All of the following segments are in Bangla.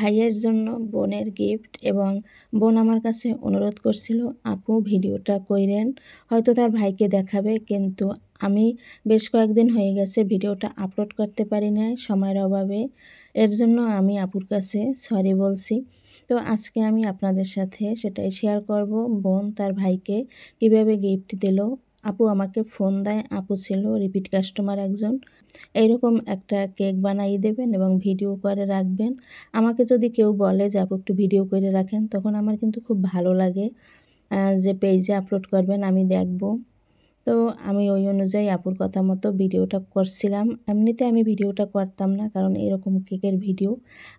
ভাইয়ের জন্য বোনের গিফট এবং বোন আমার কাছে অনুরোধ করছিল, আপু ভিডিওটা কইরেন, হয়তো তার ভাইকে দেখাবে, কিন্তু আমি বেশ কয়েকদিন হয়ে গেছে ভিডিওটা আপলোড করতে পারি না সময়ের অভাবে। এর জন্য আমি আপুর কাছে সরি বলছি। তো আজকে আমি আপনাদের সাথে সেটাই শেয়ার করব, বোন তার ভাইকে কিভাবে গিফট দিল। আপু আমাকে ফোন দেয়, আপু ছিল রিপিট কাস্টমার একজন। এইরকম একটা কেক বানাই দেবেন এবং ভিডিও করে রাখবেন। আমাকে যদি কেউ বলে যে আপু একটু ভিডিও করে রাখেন, তখন আমার কিন্তু খুব ভালো লাগে যে পেজে আপলোড করবেন, আমি দেখব। তো আমি ওই অনুযায়ী আপুর কথা মতো ভিডিওটা করছিলাম। এমনিতে আমি ভিডিওটা করতাম না, কারণ এরকম কেকের ভিডিও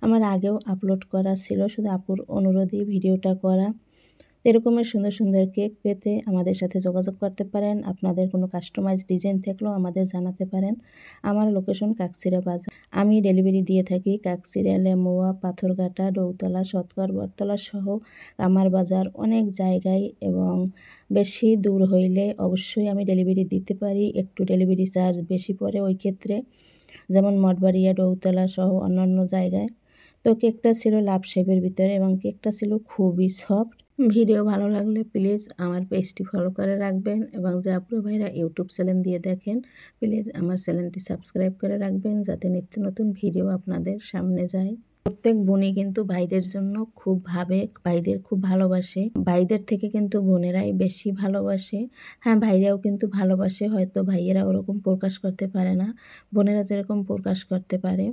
আমার আগেও আপলোড করা ছিল, শুধু আপুর অনুরোধেই ভিডিওটা করা। এরকমের সুন্দর সুন্দর কেক পেতে আমাদের সাথে যোগাযোগ করতে পারেন। আপনাদের কোনো কাস্টমাইজ ডিজাইন থাকলেও আমাদের জানাতে পারেন। আমার লোকেশন কাকচিড়া বাজার। আমি ডেলিভারি দিয়ে থাকি কাকচিড়া, লেমুয়া, পাথরঘাটা, ডৌতলা, সৎকর, বটতলা সহ আমার বাজার অনেক জায়গায়, এবং বেশি দূর হইলে অবশ্যই আমি ডেলিভারি দিতে পারি। একটু ডেলিভারি চার্জ বেশি পড়ে ওই ক্ষেত্রে, যেমন মঠবাড়িয়া, ডৌতলা সহ অন্যান্য জায়গায়। তো কেকটা ছিল লাভ শেপের ভিতরে এবং কেকটা ছিল খুবই সফট। ভিডিও ভালো লাগলে প্লিজ আমার পেজটি ফলো করে রাখবেন, এবং যে আপুরা ভাইরা ইউটিউব চ্যানেল দিয়ে দেখেন প্লিজ আমার চ্যানেলটি সাবস্ক্রাইব করে রাখবেন, যাতে নিত্য নতুন ভিডিও আপনাদের সামনে যায়। প্রত্যেক বোনই কিন্তু ভাইদের জন্য খুব ভাবে, ভাইদের খুব ভালোবাসে। ভাইদের থেকে কিন্তু বোনেরাই বেশি ভালোবাসে। হ্যাঁ, ভাইরাও কিন্তু ভালোবাসে, হয়তো ভাইয়েরা ওরকম প্রকাশ করতে পারে না, বোনেরা যেরকম প্রকাশ করতে পারে।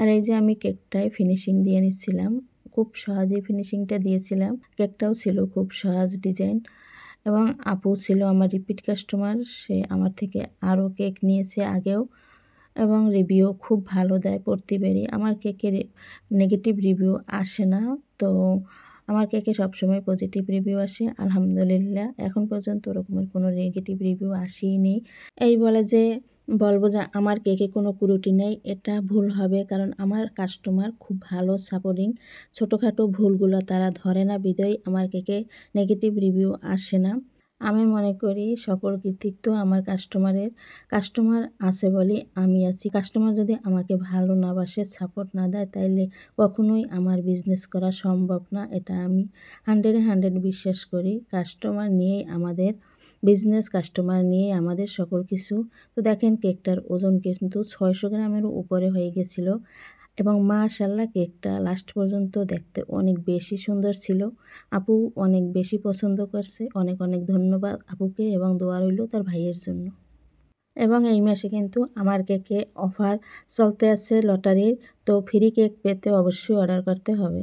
আর এই যে আমি কেকটায় ফিনিশিং দিয়ে নিচ্ছিলাম, খুব সহজেই ফিনিশিংটা দিয়েছিলাম। কেকটাও ছিল খুব সহজ ডিজাইন, এবং আপু ছিল আমার রিপিট কাস্টমার, সে আমার থেকে আরও কেক নিয়েছে আগেও, এবং রিভিউ খুব ভালো দেয় প্রতিবারই। আমার কেকের নেগেটিভ রিভিউ আসে না, তো আমার কেকে সবসময় পজিটিভ রিভিউ আসে আলহামদুলিল্লাহ। এখন পর্যন্ত ওরকমের কোনো নেগেটিভ রিভিউ আসেই। এই বলে যে বলবো যে আমার কেকে কোনো ক্রুটি নেই, এটা ভুল হবে, কারণ আমার কাস্টমার খুব ভালো সাপোর্টিং। ছোটোখাটো ভুলগুলো তারা ধরে না, বিধায় আমার কেকে নেগেটিভ রিভিউ আসে না। আমি মনে করি সকল কৃতিত্ব আমার কাস্টমার আছে বলেই আমি আছি। কাস্টমার যদি আমাকে ভালো না বাসে, সাপোর্ট না দেয়, তাইলে কখনোই আমার বিজনেস করা সম্ভব না। এটা আমি 100% বিশ্বাস করি। কাস্টমার নিয়েই আমাদের বিজনেস, কাস্টমার নিয়ে আমাদের সকল কিছু। তো দেখেন কেকটার ওজন কিন্তু 600 গ্রামেরও উপরে হয়ে গেছিল, এবং মাশাআল্লাহ কেকটা লাস্ট পর্যন্ত দেখতে অনেক বেশি সুন্দর ছিল। আপু অনেক বেশি পছন্দ করছে। অনেক অনেক ধন্যবাদ আপুকে, এবং দোয়া রইল তার ভাইয়ের জন্য। এবং এই মাসে কিন্তু আমার কেকে অফার চলতে আছে লটারির, তো ফ্রি কেক পেতে অবশ্যই অর্ডার করতে হবে।